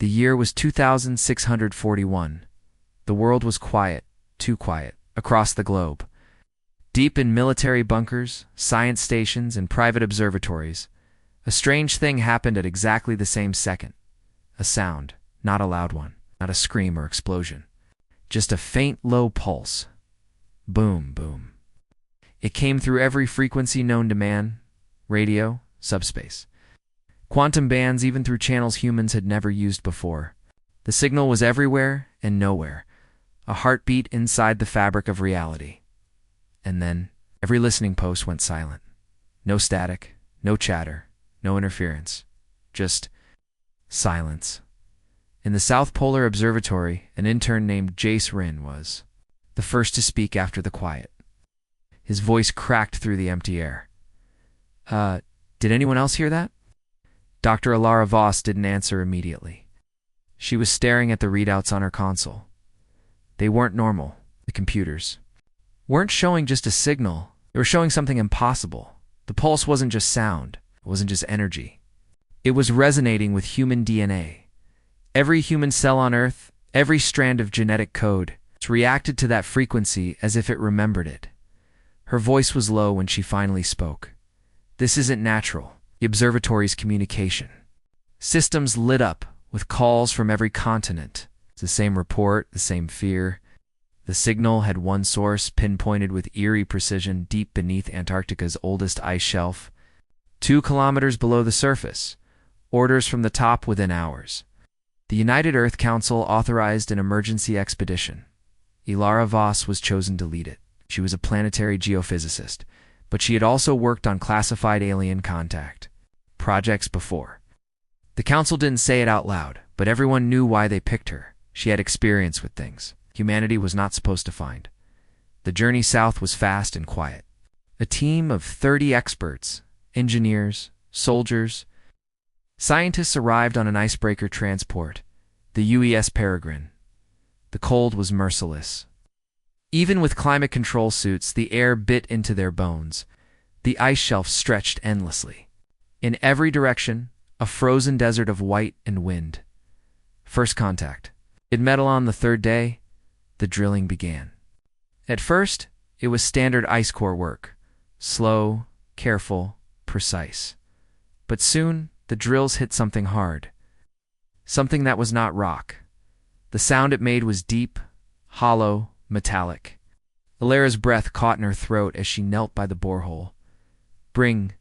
The year was 2641. The world was quiet, too quiet, across the globe. Deep in military bunkers, science stations, and private observatories, a strange thing happened at exactly the same second. A sound, not a loud one, not a scream or explosion. Just a faint, low pulse. Boom, boom. It came through every frequency known to man, radio, subspace. Quantum bands, even through channels humans had never used before. The signal was everywhere and nowhere, a heartbeat inside the fabric of reality. And then, every listening post went silent. No static, no chatter, no interference. Just silence. In the South Polar Observatory, an intern named Jace Rinn was the first to speak after the quiet. His voice cracked through the empty air. Did anyone else hear that? Dr. Elara Voss didn't answer immediately. She was staring at the readouts on her console. They weren't normal, the computers. Weren't showing just a signal, they were showing something impossible. The pulse wasn't just sound, it wasn't just energy. It was resonating with human DNA. Every human cell on Earth, every strand of genetic code, reacted to that frequency as if it remembered it. Her voice was low when she finally spoke. This isn't natural, the observatory's communication. Systems lit up with calls from every continent. It's the same report, the same fear. The signal had one source, pinpointed with eerie precision deep beneath Antarctica's oldest ice shelf. 2 kilometers below the surface. Orders from the top within hours. The United Earth Council authorized an emergency expedition. Elara Voss was chosen to lead it. She was a planetary geophysicist, but she had also worked on classified alien contact projects before. The council didn't say it out loud, but everyone knew why they picked her. She had experience with things humanity was not supposed to find. The journey south was fast and quiet. A team of 30 experts, engineers, soldiers, scientists arrived on an icebreaker transport, the UES Peregrine. The cold was merciless. Even with climate control suits, the air bit into their bones. The ice shelf stretched endlessly. In every direction, a frozen desert of white and wind. First contact. Mid-metal on the 3rd day, the drilling began. At first, it was standard ice core work. Slow, careful, precise. But soon, the drills hit something hard. Something that was not rock. The sound it made was deep, hollow, metallic. Elara's breath caught in her throat as she knelt by the borehole. "Bring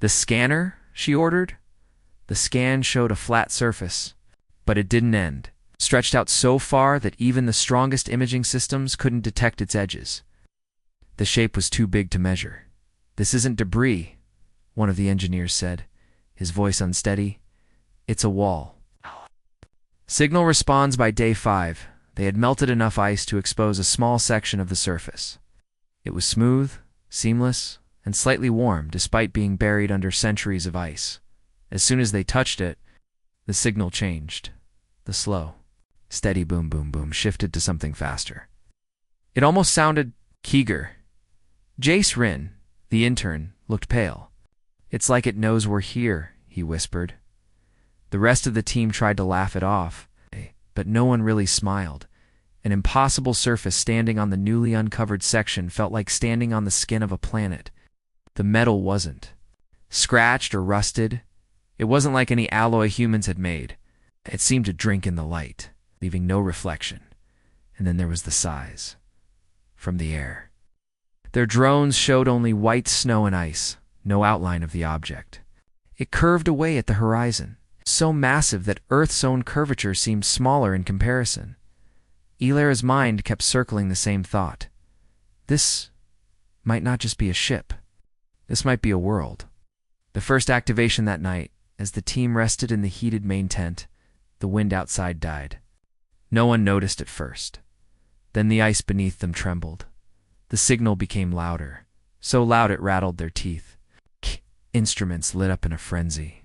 the scanner," she ordered. The scan showed a flat surface, but it didn't end. Stretched out so far that even the strongest imaging systems couldn't detect its edges. The shape was too big to measure. "This isn't debris," one of the engineers said, his voice unsteady. "It's a wall." Signal responds by day 5. They had melted enough ice to expose a small section of the surface. It was smooth, seamless, and slightly warm despite being buried under centuries of ice. As soon as they touched it, the signal changed. The slow, steady boom boom boom shifted to something faster. It almost sounded Keeger. Jace Rinn, the intern, looked pale. "It's like it knows we're here," he whispered. The rest of the team tried to laugh it off, but no one really smiled. An impossible surface standing on the newly uncovered section felt like standing on the skin of a planet. The metal wasn't scratched or rusted. It wasn't like any alloy humans had made. It seemed to drink in the light, leaving no reflection. And then there was the size. From the air. Their drones showed only white snow and ice, no outline of the object. It curved away at the horizon, so massive that Earth's own curvature seemed smaller in comparison. Elara's mind kept circling the same thought. This might not just be a ship. This might be a world. The first activation that night, as the team rested in the heated main tent, the wind outside died. No one noticed at first. Then the ice beneath them trembled. The signal became louder, so loud it rattled their teeth. Instruments lit up in a frenzy.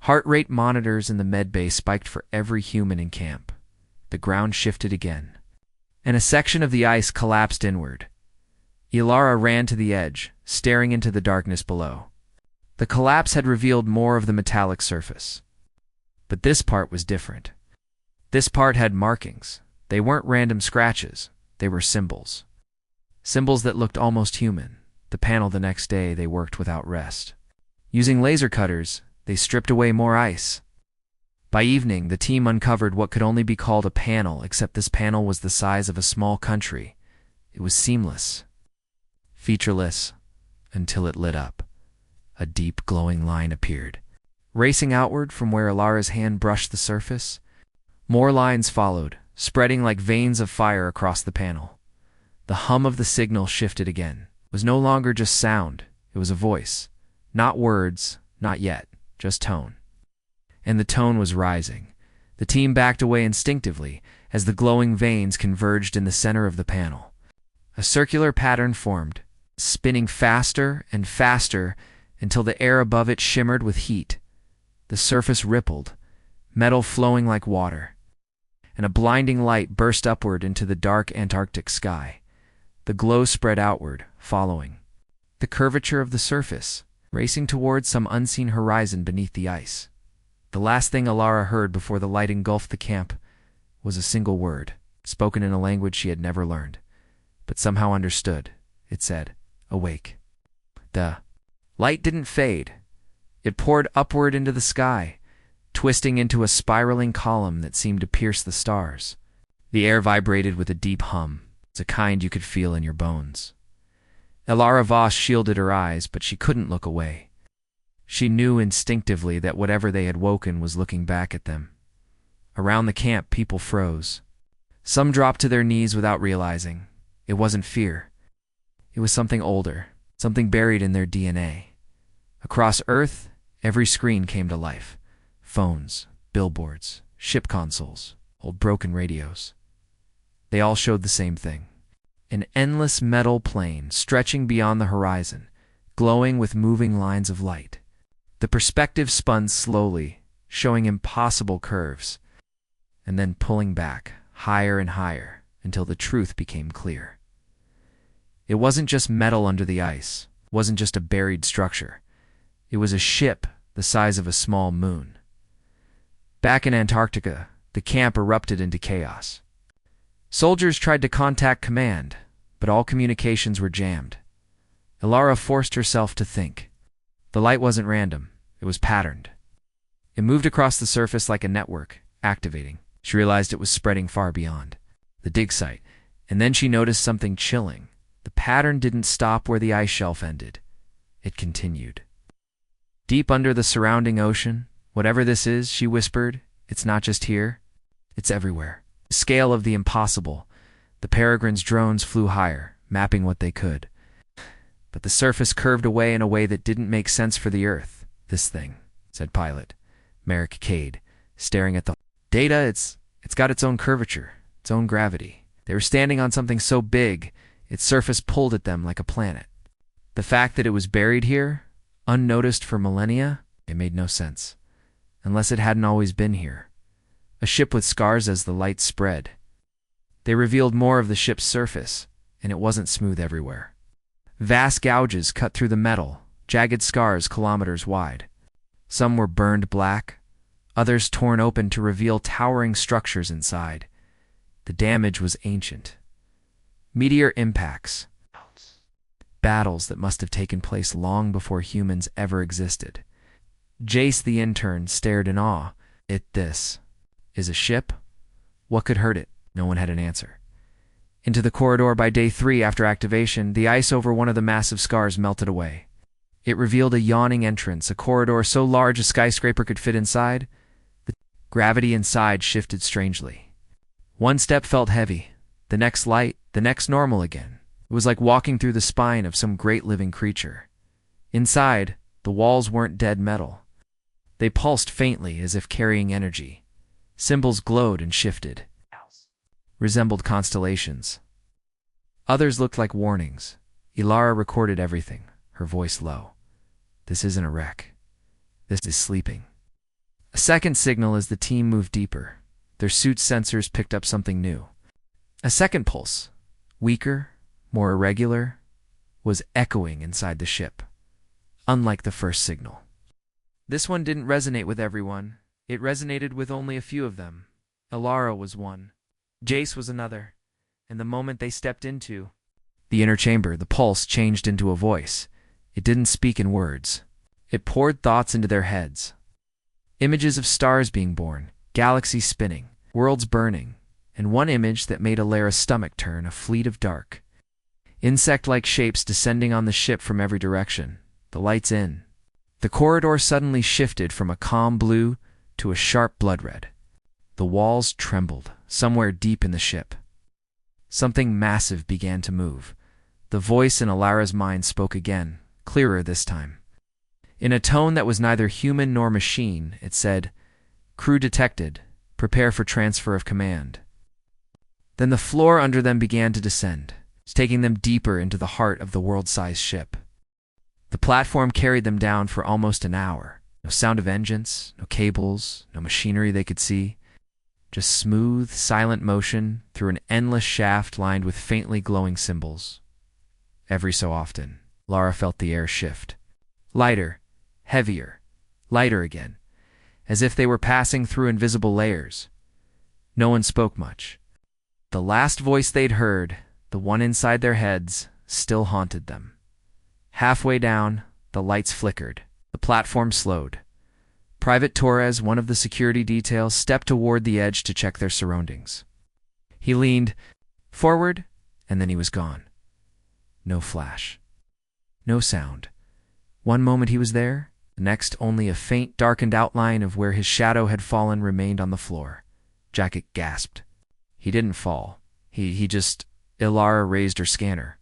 Heart rate monitors in the med bay spiked for every human in camp. The ground shifted again, and a section of the ice collapsed inward. Elara ran to the edge, staring into the darkness below. The collapse had revealed more of the metallic surface. But this part was different. This part had markings. They weren't random scratches. They were symbols. Symbols that looked almost human. The panel the next day, they worked without rest. Using laser cutters, they stripped away more ice. By evening, the team uncovered what could only be called a panel, except this panel was the size of a small country. It was seamless, featureless, until it lit up. A deep, glowing line appeared. Racing outward from where Elara's hand brushed the surface, more lines followed, spreading like veins of fire across the panel. The hum of the signal shifted again. It was no longer just sound, it was a voice. Not words, not yet, just tone. And the tone was rising. The team backed away instinctively as the glowing veins converged in the center of the panel. A circular pattern formed, spinning faster and faster until the air above it shimmered with heat. The surface rippled, metal flowing like water, and a blinding light burst upward into the dark Antarctic sky. The glow spread outward, following the curvature of the surface, racing towards some unseen horizon beneath the ice. The last thing Elara heard before the light engulfed the camp was a single word, spoken in a language she had never learned, but somehow understood. It said, "Awake." The light didn't fade. It poured upward into the sky, twisting into a spiraling column that seemed to pierce the stars. The air vibrated with a deep hum, the kind you could feel in your bones. Elara Voss shielded her eyes, but she couldn't look away. She knew instinctively that whatever they had woken was looking back at them. Around the camp, people froze. Some dropped to their knees without realizing. It wasn't fear. It was something older, something buried in their DNA. Across Earth, every screen came to life. Phones, billboards, ship consoles, old broken radios. They all showed the same thing. An endless metal plane stretching beyond the horizon, glowing with moving lines of light. The perspective spun slowly, showing impossible curves, and then pulling back, higher and higher, until the truth became clear. It wasn't just metal under the ice, wasn't just a buried structure. It was a ship the size of a small moon. Back in Antarctica, the camp erupted into chaos. Soldiers tried to contact command, but all communications were jammed. Elara forced herself to think. The light wasn't random, it was patterned. It moved across the surface like a network, activating. She realized it was spreading far beyond the dig site, and then she noticed something chilling. The pattern didn't stop where the ice shelf ended. It continued. Deep under the surrounding ocean, whatever this is, she whispered, it's not just here, it's everywhere. The scale of the impossible. The Peregrine's drones flew higher, mapping what they could. But the surface curved away in a way that didn't make sense for the Earth. This thing, said pilot Merrick Cade, staring at the data. It's got its own curvature, its own gravity. They were standing on something so big, its surface pulled at them like a planet. The fact that it was buried here, unnoticed for millennia, it made no sense. Unless it hadn't always been here. A ship with scars as the light spread. They revealed more of the ship's surface, and it wasn't smooth everywhere. Vast gouges cut through the metal, jagged scars kilometers wide. Some were burned black, others torn open to reveal towering structures inside. The damage was ancient. Meteor impacts. Battles that must have taken place long before humans ever existed. Jace the intern stared in awe. This is a ship? What could hurt it? No one had an answer. Into the corridor by day 3 after activation, the ice over one of the massive scars melted away. It revealed a yawning entrance, a corridor so large a skyscraper could fit inside. The gravity inside shifted strangely. One step felt heavy, the next light, the next normal again. It was like walking through the spine of some great living creature. Inside, the walls weren't dead metal. They pulsed faintly as if carrying energy. Symbols glowed and shifted. Resembled constellations. Others looked like warnings. Elara recorded everything, her voice low. This isn't a wreck. This is sleeping. A second signal as the team moved deeper. Their suit sensors picked up something new. A second pulse, weaker, more irregular, was echoing inside the ship, unlike the first signal. This one didn't resonate with everyone. It resonated with only a few of them. Elara was one. Jace was another. And the moment they stepped into the inner chamber, the pulse changed into a voice. It didn't speak in words. It poured thoughts into their heads. Images of stars being born, galaxies spinning, worlds burning, and one image that made Elara's stomach turn, a fleet of dark, insect-like shapes descending on the ship from every direction, the lights in. The corridor suddenly shifted from a calm blue to a sharp blood red. The walls trembled, somewhere deep in the ship. Something massive began to move. The voice in Elara's mind spoke again, clearer this time. In a tone that was neither human nor machine, it said, "Crew detected. Prepare for transfer of command." Then the floor under them began to descend, taking them deeper into the heart of the world-sized ship. The platform carried them down for almost an hour. No sound of engines, no cables, no machinery they could see. Just smooth, silent motion through an endless shaft lined with faintly glowing symbols. Every so often, Lara felt the air shift. Lighter, heavier, lighter again, as if they were passing through invisible layers. No one spoke much. The last voice they'd heard, the one inside their heads, still haunted them. Halfway down, the lights flickered. The platform slowed. Private Torres, one of the security details, stepped toward the edge to check their surroundings. He leaned forward, and then he was gone. No flash. No sound. One moment he was there, the next only a faint, darkened outline of where his shadow had fallen remained on the floor. Jacket gasped. He didn't fall. He just... Elara raised her scanner.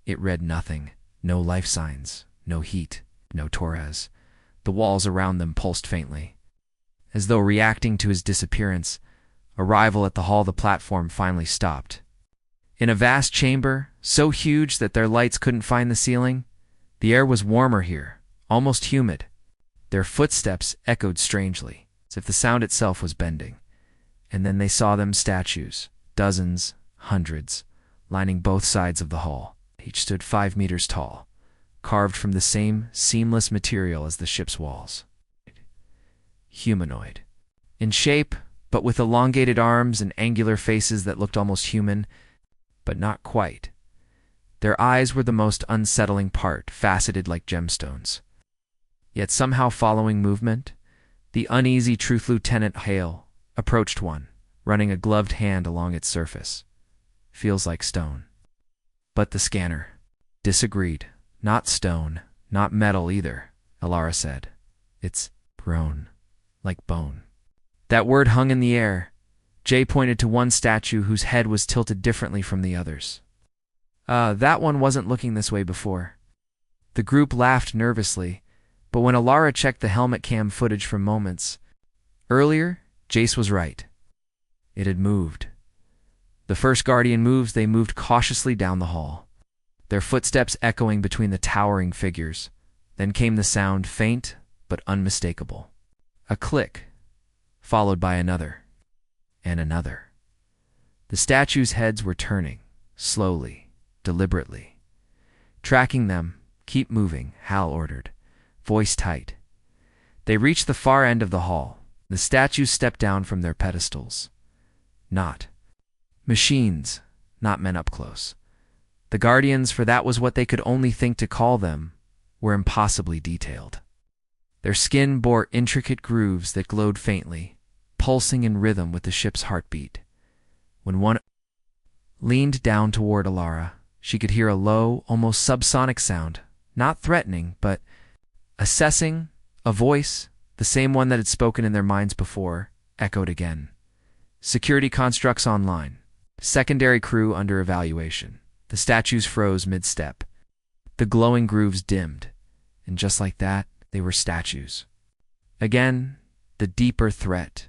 It read nothing. No life signs. No heat. No Torres. The walls around them pulsed faintly. As though reacting to his disappearance, arrival at the hull of the platform finally stopped. In a vast chamber, so huge that their lights couldn't find the ceiling, the air was warmer here, almost humid. Their footsteps echoed strangely, as if the sound itself was bending. And then they saw them statues, dozens, hundreds, lining both sides of the hull. Each stood 5 meters tall, carved from the same seamless material as the ship's walls. Humanoid. In shape, but with elongated arms and angular faces that looked almost human, but not quite. Their eyes were the most unsettling part, faceted like gemstones. Yet somehow following movement, the uneasy Truth Lieutenant Hale approached one, running a gloved hand along its surface. Feels like stone. But the scanner disagreed. Not stone, not metal either, Elara said. It's bone, like bone. That word hung in the air. Jay pointed to one statue whose head was tilted differently from the others. That one wasn't looking this way before. The group laughed nervously, but when Elara checked the helmet cam footage from moments earlier, Jace was right. It had moved. The first Guardian moves, they moved cautiously down the hall, their footsteps echoing between the towering figures. Then came the sound, faint but unmistakable. A click, followed by another, and another. The statues' heads were turning, slowly, deliberately. Tracking them, "Keep moving," Hal ordered, voice tight. They reached the far end of the hall. The statues stepped down from their pedestals. Not machines, not men up close. The Guardians, for that was what they could only think to call them, were impossibly detailed. Their skin bore intricate grooves that glowed faintly, pulsing in rhythm with the ship's heartbeat. When one leaned down toward Elara, she could hear a low, almost subsonic sound, not threatening, but assessing. A voice, the same one that had spoken in their minds before, echoed again. Security constructs online. Secondary crew under evaluation. The statues froze mid-step. The glowing grooves dimmed, and just like that, they were statues. Again, the deeper threat.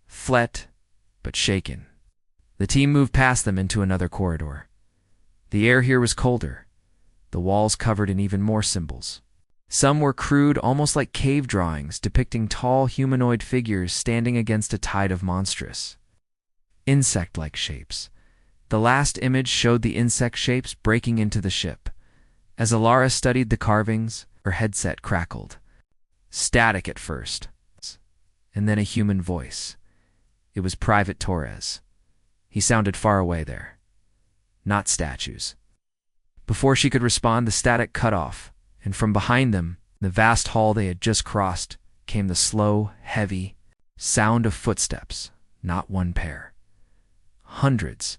Flet, but shaken. The team moved past them into another corridor. The air here was colder, the walls covered in even more symbols. Some were crude, almost like cave drawings, depicting tall humanoid figures standing against a tide of monstrous, insect-like shapes. The last image showed the insect shapes breaking into the ship. As Elara studied the carvings, her headset crackled. Static at first. and then a human voice. It was Private Torres. He sounded far away there. Not statues. Before she could respond, the static cut off, and from behind them, the vast hall they had just crossed, came the slow, heavy sound of footsteps, not one pair. Hundreds.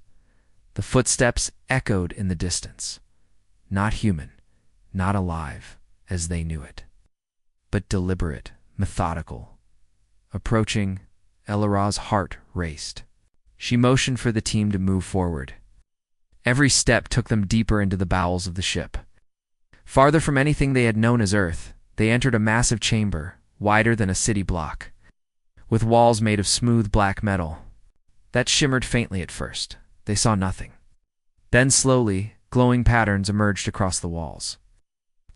The footsteps echoed in the distance. Not human, not alive, as they knew it, but deliberate, methodical. Approaching, Elara's heart raced. She motioned for the team to move forward. Every step took them deeper into the bowels of the ship. Farther from anything they had known as Earth, they entered a massive chamber, wider than a city block, with walls made of smooth black metal. That shimmered faintly at first. They saw nothing. Then slowly, glowing patterns emerged across the walls.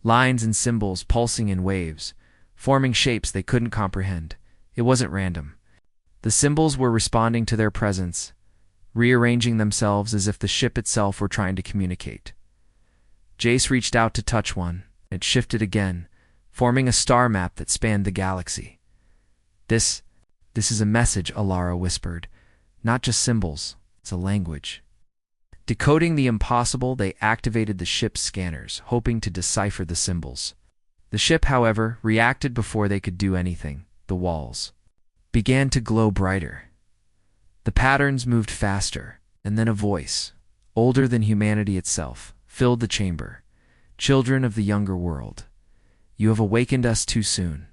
Lines and symbols pulsing in waves, forming shapes they couldn't comprehend. It wasn't random. The symbols were responding to their presence, rearranging themselves as if the ship itself were trying to communicate. Jace reached out to touch one. It shifted again, forming a star map that spanned the galaxy. This is a message, Elara whispered. Not just symbols, it's a language. Decoding the impossible, they activated the ship's scanners, hoping to decipher the symbols. The ship, however, reacted before they could do anything. The walls began to glow brighter. The patterns moved faster, and then a voice, older than humanity itself, filled the chamber. Children of the younger world, you have awakened us too soon.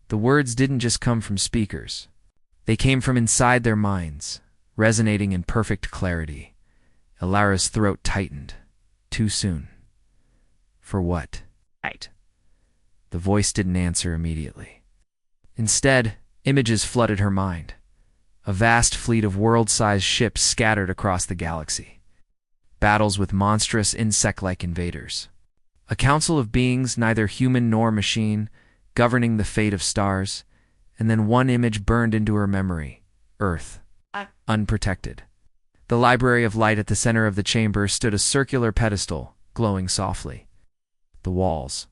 The words didn't just come from speakers. They came from inside their minds, resonating in perfect clarity. Elara's throat tightened. Too soon. For what? Right. The voice didn't answer immediately. Instead, images flooded her mind. A vast fleet of world-sized ships scattered across the galaxy. Battles with monstrous insect-like invaders. A council of beings, neither human nor machine, governing the fate of stars. And then one image burned into her memory. Earth. Unprotected. The library of light at the center of the chamber stood a circular pedestal, glowing softly. The walls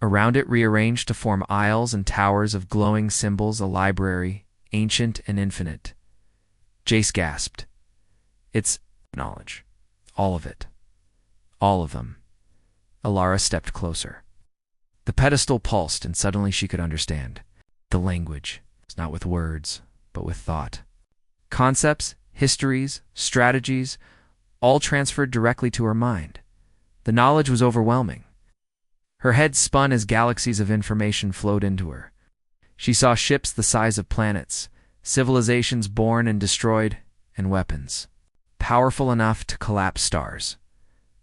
around it rearranged to form aisles and towers of glowing symbols, a library, ancient and infinite. Jace gasped. It's knowledge. All of it. All of them. Elara stepped closer. The pedestal pulsed, and suddenly she could understand. The language. It's not with words, but with thought. Concepts, histories, strategies, all transferred directly to her mind. The knowledge was overwhelming. Her head spun as galaxies of information flowed into her. She saw ships the size of planets, civilizations born and destroyed, and weapons, powerful enough to collapse stars.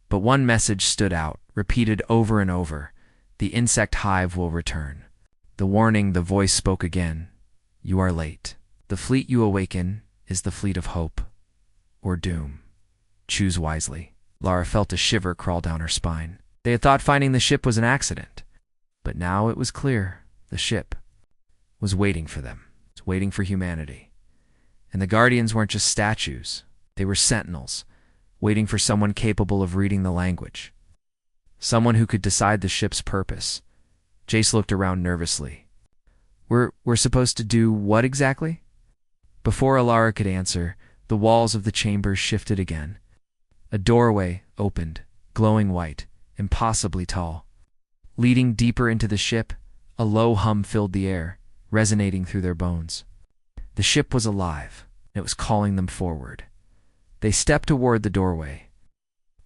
But one message stood out, repeated over and over. The insect hive will return. The warning, the voice spoke again. You are late. The fleet you awaken is the fleet of hope or doom. Choose wisely. Lara felt a shiver crawl down her spine. They had thought finding the ship was an accident. But now it was clear. The ship was waiting for them. It was waiting for humanity. And the Guardians weren't just statues. They were sentinels, waiting for someone capable of reading the language. Someone who could decide the ship's purpose. Jace looked around nervously. We're supposed to do what exactly? Before Elara could answer, the walls of the chamber shifted again. A doorway opened, glowing white, impossibly tall. Leading deeper into the ship, a low hum filled the air, resonating through their bones. The ship was alive. It was calling them forward. They stepped toward the doorway,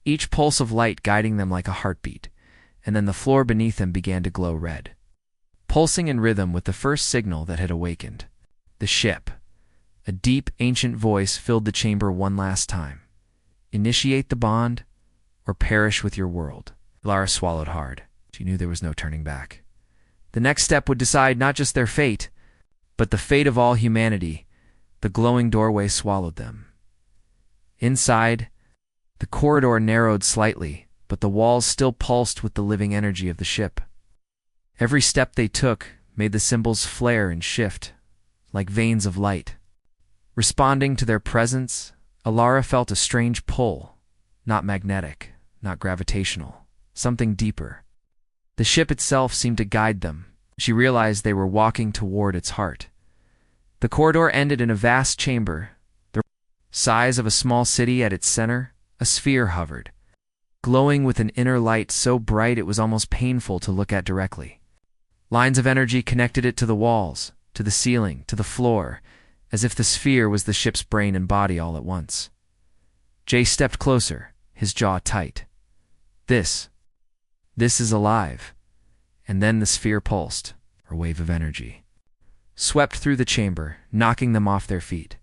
each pulse of light guiding them like a heartbeat, and then the floor beneath them began to glow red, pulsing in rhythm with the first signal that had awakened. The ship. A deep, ancient voice filled the chamber one last time. Initiate the bond, or perish with your world. Lara swallowed hard. She knew there was no turning back. The next step would decide not just their fate, but the fate of all humanity. The glowing doorway swallowed them. Inside, the corridor narrowed slightly, but the walls still pulsed with the living energy of the ship. Every step they took made the symbols flare and shift, like veins of light. Responding to their presence, Elara felt a strange pull, not magnetic, not gravitational, something deeper. The ship itself seemed to guide them. She realized they were walking toward its heart. The corridor ended in a vast chamber, the size of a small city. At its center. A sphere hovered, glowing with an inner light so bright it was almost painful to look at directly. Lines of energy connected it to the walls, to the ceiling, to the floor, as if the sphere was the ship's brain and body all at once. Jay stepped closer, his jaw tight. This is alive. And then the sphere pulsed, a wave of energy, swept through the chamber, knocking them off their feet.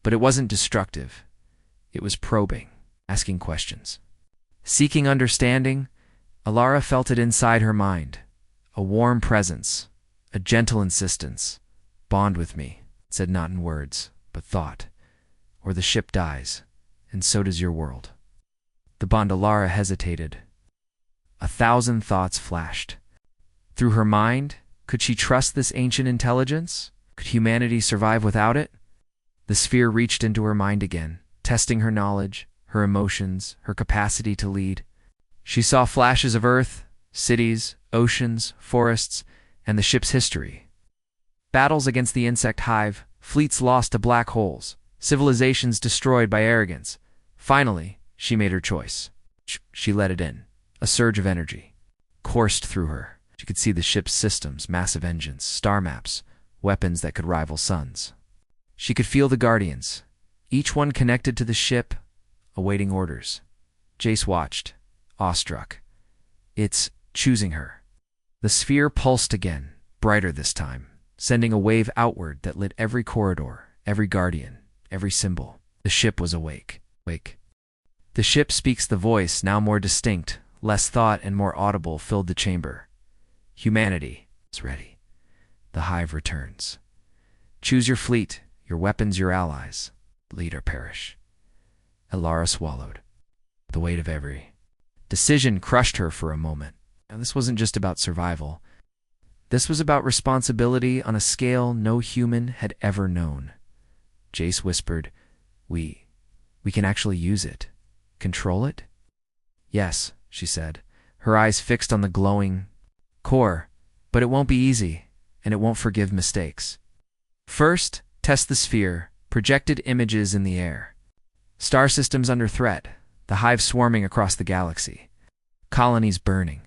But it wasn't destructive. It was probing, asking questions. Seeking understanding, Elara felt it inside her mind. A warm presence, a gentle insistence. Bond with me, said not in words, but thought. Or the ship dies, and so does your world. The bond. Elara hesitated. 1,000 thoughts flashed. Through her mind, could she trust this ancient intelligence? Could humanity survive without it? The sphere reached into her mind again, testing her knowledge, her emotions, her capacity to lead. She saw flashes of Earth, cities, oceans, forests, and the ship's history. Battles against the insect hive, fleets lost to black holes, civilizations destroyed by arrogance. Finally, she made her choice. She let it in. A surge of energy coursed through her. She could see the ship's systems, massive engines, star maps, weapons that could rival suns. She could feel the Guardians, each one connected to the ship, awaiting orders. Jace watched, awestruck. It's choosing her. The sphere pulsed again, brighter this time, sending a wave outward that lit every corridor, every guardian, every symbol. The ship was awake. The ship speaks. The voice, now more distinct, less thought and more audible, filled the chamber. Humanity is ready. The hive returns. Choose your fleet, your weapons, your allies. Lead or perish. Elara swallowed. The weight of every decision crushed her for a moment. Now, this wasn't just about survival. This was about responsibility on a scale no human had ever known. Jace whispered, We can actually use it. Control it? Yes, she said, her eyes fixed on the glowing core. But it won't be easy, and it won't forgive mistakes. First, test the sphere, projected images in the air. Star systems under threat, the hive swarming across the galaxy. Colonies burning.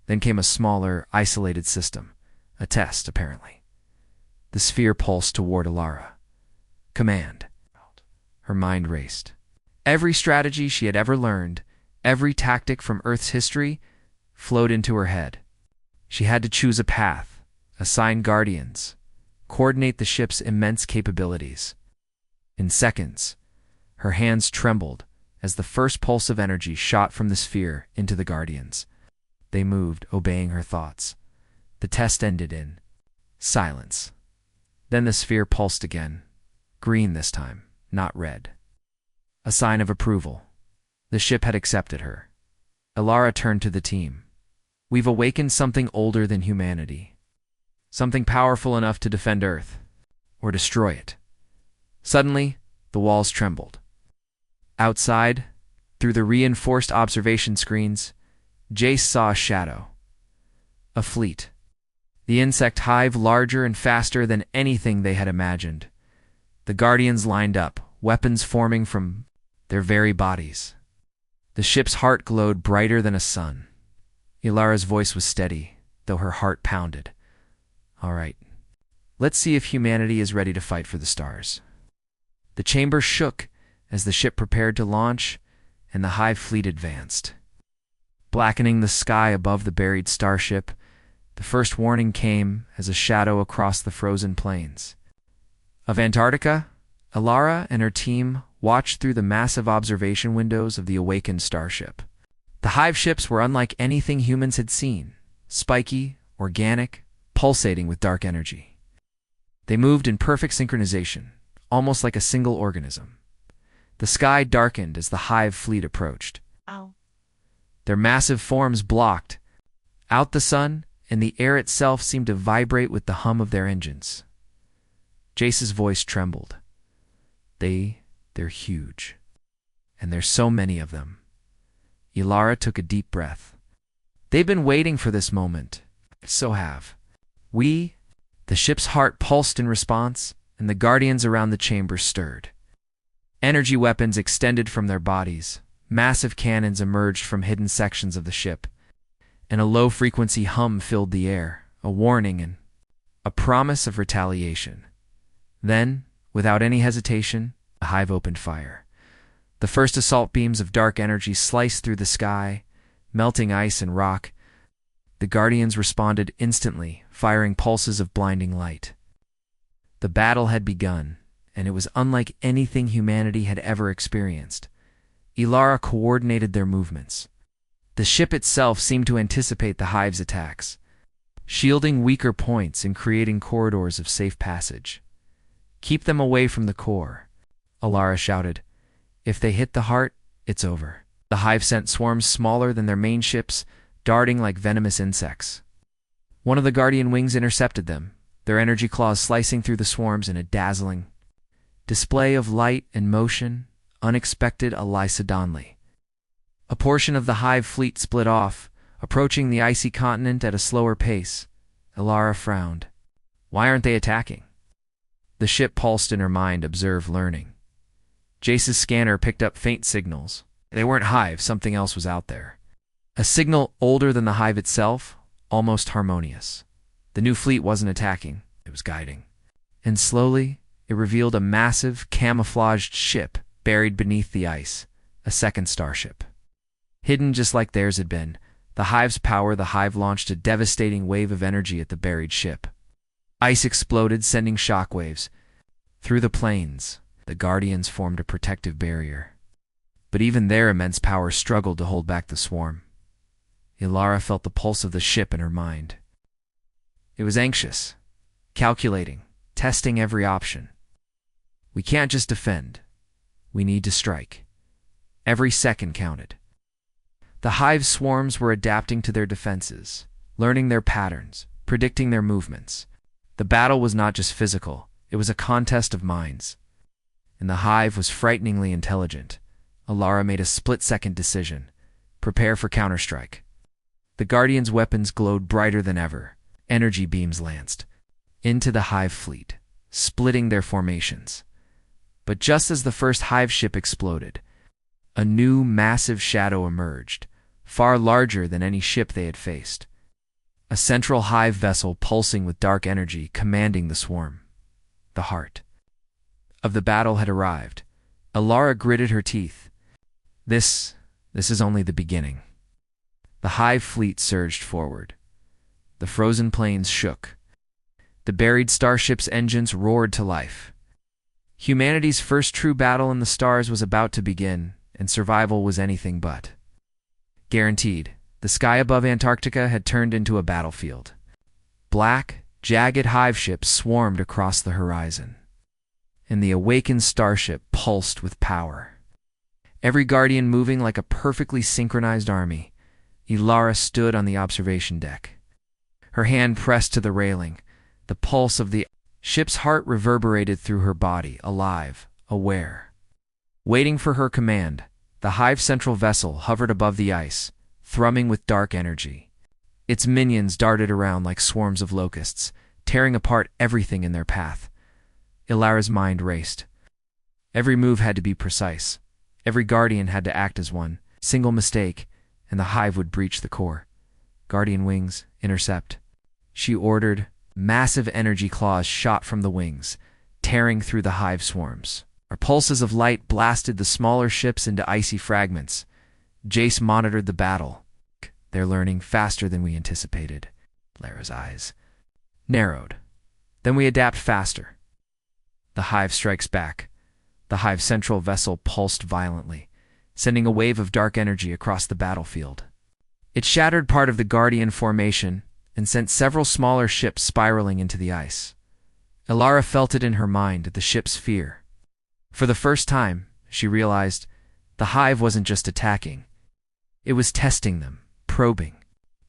Then came a smaller, isolated system. A test, apparently. The sphere pulsed toward Elara. Command. Her mind raced. Every strategy she had ever learned, every tactic from Earth's history, flowed into her head. She had to choose a path, assign guardians, coordinate the ship's immense capabilities. In seconds, her hands trembled as the first pulse of energy shot from the sphere into the guardians. They moved, obeying her thoughts. The test ended in silence. Then the sphere pulsed again, green this time, not red. A sign of approval. The ship had accepted her. Elara turned to the team. We've awakened something older than humanity. Something powerful enough to defend Earth, or destroy it. Suddenly, the walls trembled. Outside, through the reinforced observation screens, Jace saw a shadow. A fleet. The insect hive larger and faster than anything they had imagined. The guardians lined up, weapons forming from their very bodies. The ship's heart glowed brighter than a sun. Elara's voice was steady, though her heart pounded. All right, let's see if humanity is ready to fight for the stars. The chamber shook as the ship prepared to launch, and the hive fleet advanced. Blackening the sky above the buried starship, the first warning came as a shadow across the frozen plains. Of Antarctica, Elara and her team watched through the massive observation windows of the awakened starship. The hive ships were unlike anything humans had seen, spiky, organic, pulsating with dark energy. They moved in perfect synchronization, almost like a single organism. The sky darkened as the hive fleet approached. Ow. Their massive forms blocked out the sun, and the air itself seemed to vibrate with the hum of their engines. Jace's voice trembled. They're huge. And there's so many of them. Elara took a deep breath. They've been waiting for this moment. So have we. The ship's heart pulsed in response, and the guardians around the chamber stirred. Energy weapons extended from their bodies, massive cannons emerged from hidden sections of the ship, and a low-frequency hum filled the air, a warning and a promise of retaliation. Then, without any hesitation, the Hive opened fire. The first assault beams of dark energy sliced through the sky, melting ice and rock. The Guardians responded instantly, firing pulses of blinding light. The battle had begun, and it was unlike anything humanity had ever experienced. Elara coordinated their movements. The ship itself seemed to anticipate the Hive's attacks, shielding weaker points and creating corridors of safe passage. "Keep them away from the core," Elara shouted. "If they hit the heart, it's over." The Hive sent swarms smaller than their main ships, darting like venomous insects. One of the Guardian wings intercepted them, their energy claws slicing through the swarms in a dazzling display of light and motion, unexpected Lysidonly. A portion of the Hive fleet split off, approaching the icy continent at a slower pace. Elara frowned. Why aren't they attacking? The ship pulsed in her mind, observe learning. Jace's scanner picked up faint signals. They weren't Hive, something else was out there. A signal older than the Hive itself, almost harmonious. The new fleet wasn't attacking, it was guiding. And slowly, it revealed a massive, camouflaged ship buried beneath the ice, a second starship. Hidden just like theirs had been, the Hive's power, the Hive launched a devastating wave of energy at the buried ship. Ice exploded, sending shockwaves. Through the plains, the Guardians formed a protective barrier. But even their immense power struggled to hold back the swarm. Elara felt the pulse of the ship in her mind. It was anxious, calculating, testing every option. We can't just defend. We need to strike. Every second counted. The Hive swarms were adapting to their defenses, learning their patterns, predicting their movements. The battle was not just physical, it was a contest of minds. And the Hive was frighteningly intelligent. Elara made a split-second decision. Prepare for counterstrike. The Guardians' weapons glowed brighter than ever. Energy beams lanced into the Hive fleet, splitting their formations. But just as the first Hive ship exploded, a new massive shadow emerged, far larger than any ship they had faced. A central Hive vessel pulsing with dark energy, commanding the swarm. The heart of the battle had arrived. Elara gritted her teeth. This is only the beginning. The Hive fleet surged forward. The frozen plains shook. The buried starship's engines roared to life. Humanity's first true battle in the stars was about to begin, and survival was anything but guaranteed. The sky above Antarctica had turned into a battlefield. Black, jagged Hive ships swarmed across the horizon, and the awakened starship pulsed with power. Every Guardian moving like a perfectly synchronized army. Elara stood on the observation deck, her hand pressed to the railing. The pulse of the ship's heart reverberated through her body, alive, aware. Waiting for her command, the Hive central vessel hovered above the ice, thrumming with dark energy. Its minions darted around like swarms of locusts, tearing apart everything in their path. Elara's mind raced. Every move had to be precise. Every Guardian had to act as one. Single mistake, and the Hive would breach the core. Guardian wings, intercept. She ordered. Massive energy claws shot from the wings, tearing through the Hive swarms. Our pulses of light blasted the smaller ships into icy fragments. Jace monitored the battle. They're learning faster than we anticipated. Lara's eyes narrowed. Then we adapt faster. The Hive strikes back. The Hive central vessel pulsed violently, sending a wave of dark energy across the battlefield. It shattered part of the Guardian formation and sent several smaller ships spiraling into the ice. Elara felt it in her mind, the ship's fear. For the first time, she realized, the Hive wasn't just attacking. It was testing them, probing.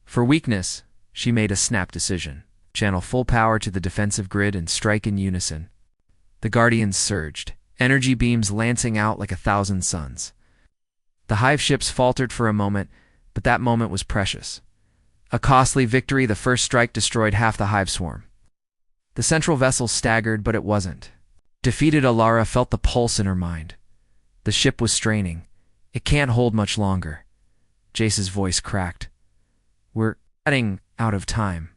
For weakness, she made a snap decision. Channel full power to the defensive grid and strike in unison. The Guardians surged, energy beams lancing out like 1,000 suns. The Hive ships faltered for a moment, but that moment was precious. A costly victory, the first strike destroyed half the Hive swarm. The central vessel staggered, but it wasn't. Defeated, Elara felt the pulse in her mind. The ship was straining. It can't hold much longer. Jace's voice cracked. We're running out of time.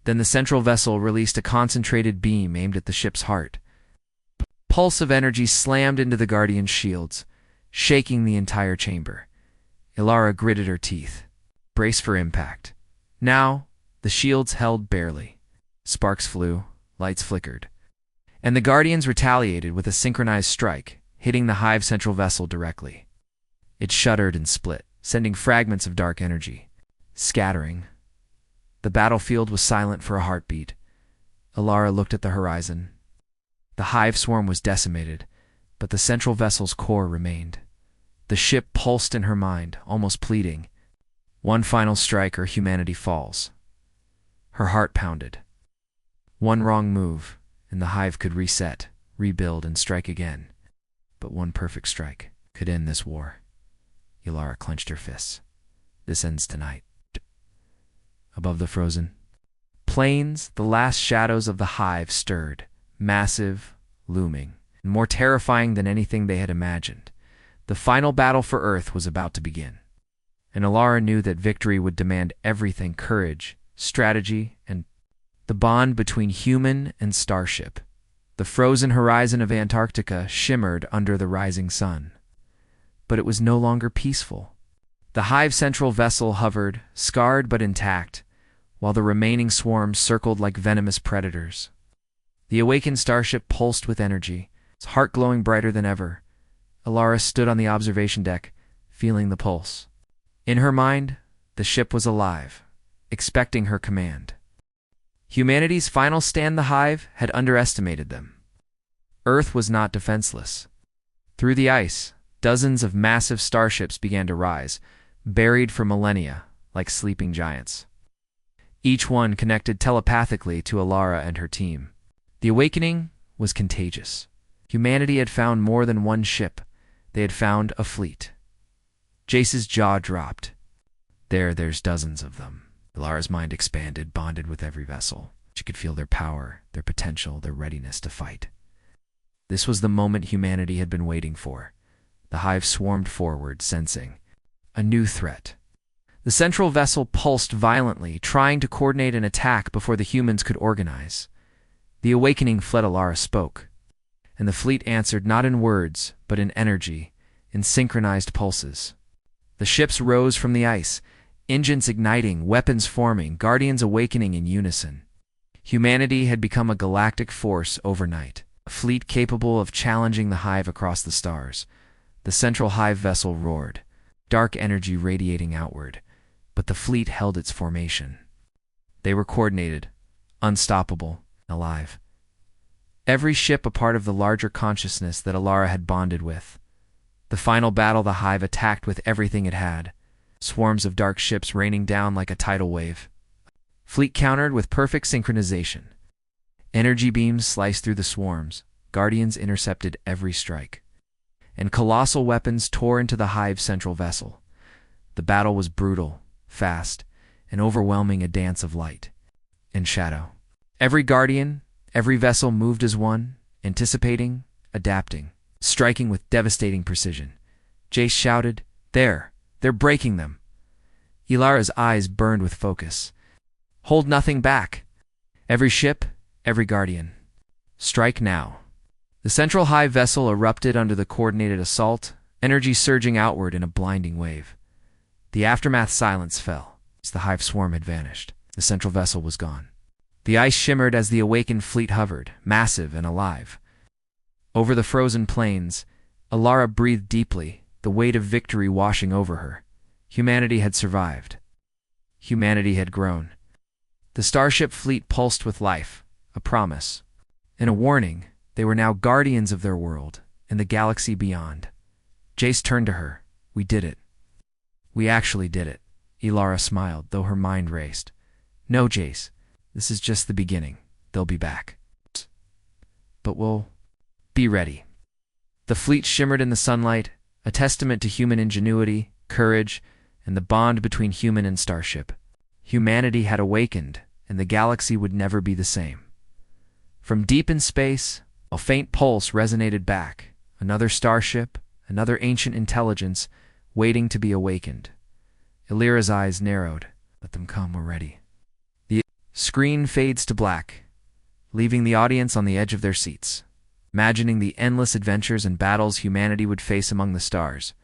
Then the central vessel released a concentrated beam aimed at the ship's heart. Pulse of energy slammed into the Guardian's shields, shaking the entire chamber. Elara gritted her teeth. Brace for impact. Now, the shields held barely. Sparks flew, lights flickered. And the Guardians retaliated with a synchronized strike, hitting the Hive central vessel directly. It shuddered and split, sending fragments of dark energy, scattering. The battlefield was silent for a heartbeat. Elara looked at the horizon. The Hive swarm was decimated, but the central vessel's core remained. The ship pulsed in her mind, almost pleading. One final strike or humanity falls. Her heart pounded. One wrong move, and the Hive could reset, rebuild, and strike again. But one perfect strike could end this war. Elara clenched her fists. This ends tonight. Above the frozen plains, the last shadows of the Hive stirred, massive, looming, and more terrifying than anything they had imagined. The final battle for Earth was about to begin. And Elara knew that victory would demand everything: courage, strategy, and the bond between human and starship. The frozen horizon of Antarctica shimmered under the rising sun. But it was no longer peaceful. The Hive central vessel hovered, scarred but intact, while the remaining swarms circled like venomous predators. The awakened starship pulsed with energy, its heart glowing brighter than ever. Elara stood on the observation deck, feeling the pulse. In her mind, the ship was alive, expecting her command. Humanity's final stand, the Hive, had underestimated them. Earth was not defenseless. Through the ice, dozens of massive starships began to rise, buried for millennia, like sleeping giants. Each one connected telepathically to Elara and her team. The awakening was contagious. Humanity had found more than one ship. They had found a fleet. Jace's jaw dropped. There's dozens of them. Elara's mind expanded, bonded with every vessel. She could feel their power, their potential, their readiness to fight. This was the moment humanity had been waiting for. The Hive swarmed forward, sensing a new threat. The central vessel pulsed violently, trying to coordinate an attack before the humans could organize. The awakening fled. Elara spoke, and the fleet answered, not in words, but in energy, in synchronized pulses. The ships rose from the ice, engines igniting, weapons forming, guardians awakening in unison. Humanity had become a galactic force overnight, a fleet capable of challenging the Hive across the stars. The central Hive vessel roared, dark energy radiating outward, but the fleet held its formation. They were coordinated, unstoppable, alive. Every ship a part of the larger consciousness that Elara had bonded with. The final battle, the Hive attacked with everything it had. Swarms of dark ships raining down like a tidal wave. Fleet countered with perfect synchronization. Energy beams sliced through the swarms. Guardians intercepted every strike. And colossal weapons tore into the Hive central vessel. The battle was brutal, fast, and overwhelming, a dance of light and shadow. Every guardian, every vessel moved as one, anticipating, adapting, striking with devastating precision. Jace shouted, They're breaking them. Elara's eyes burned with focus. Hold nothing back. Every ship, every guardian. Strike now. The central Hive vessel erupted under the coordinated assault, energy surging outward in a blinding wave. The aftermath silence fell. The Hive swarm had vanished. The central vessel was gone. The ice shimmered as the awakened fleet hovered, massive and alive. Over the frozen plains, Elara breathed deeply, the weight of victory washing over her. Humanity had survived. Humanity had grown. The starship fleet pulsed with life, a promise, and a warning. They were now guardians of their world and the galaxy beyond. Jace turned to her. We did it. We actually did it. Elara smiled, though her mind raced. No, Jace. This is just the beginning. They'll be back. But we'll be ready. The fleet shimmered in the sunlight, a testament to human ingenuity, courage, and the bond between human and starship. Humanity had awakened, and the galaxy would never be the same. From deep in space, a faint pulse resonated back. Another starship, another ancient intelligence, waiting to be awakened. Elara's eyes narrowed. Let them come, we're ready. The screen fades to black, leaving the audience on the edge of their seats, imagining the endless adventures and battles humanity would face among the stars.